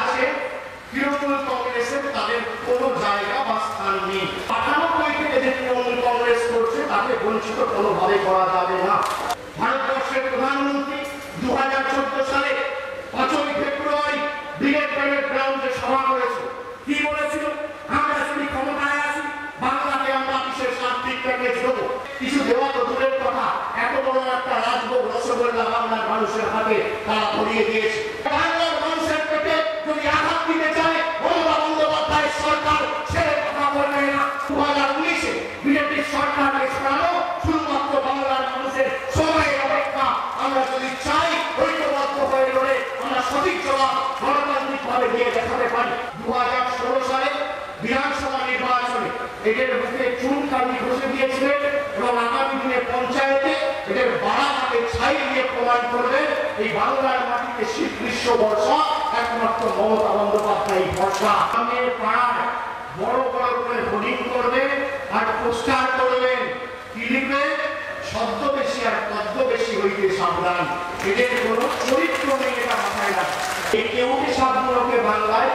আছে তৃণমূল কংগ্রেসের তাদের কোনো জায়গা বা স্থান নেই। 98 থেকে যে তৃণমূল কংগ্রেস করছে তাকে বঞ্চিত কোনোভাবে করা যাবে না। ভারতবর্ষের প্রধানমন্ত্রী 2014 সালে 5ই ফেব্রুয়ারি ব্রিগেড প্যারেড গ্রাউন্ডে সভা করেছে। কি বলেছিল? আমরা যদি ক্ষমতায় আসি বাংলাকে আমরা বিশেষ আর্থিক প্যাকেজ দেবো। কিছু দেওয়া তো দূরের কথা, এত বড় একটা রাজভোগ রসগোল্লা বাংলার মানুষের হাতে তারা ধরিয়ে দিয়েছে। বাংলার মানুষের পেটে যদি আঘাত দিতে চায় মমতা বন্দ্যোপাধ্যায়ের সরকার ছেড়ে কথা বলবে না। 2019-এ বিজেপির সরকারকে সরানো শুধুমাত্র বাংলার মানুষের সময়ের অপেক্ষা। আমরা যদি চাই ঐক্যবদ্ধ হয়ে লড়ে আমরা সঠিক জবাব গণতান্ত্রিকভাবে দিয়ে দেখাতে পারি। 2016 সালে বিধানসভা নির্বাচনে এদের মুখে চুনকালি ঘষে দিয়েছিলেন এবং আগামী দিনে পঞ্চায়েতে এদের বাড়াঘাটে ছাই দিয়ে প্রমাণ করবেন এই বাংলার মাটিতে শীত গ্রীষ্ম বর্ষা একমাত্র মমতা বন্দ্যোপাধ্যায় ভরসা। আমাদের পাড়ায় বড় বড় করে হোর্ডিং করবেন আর পোস্টার করবেন, কি লিখবেন? ছদ্মবেশী আর পদ্মবেশী হইতে সাবধান। এদের কোনো চরিত্র নেই, এটা মাথায় রাখবেন। এই কেউটি শব্দগুলোকে বাংলায়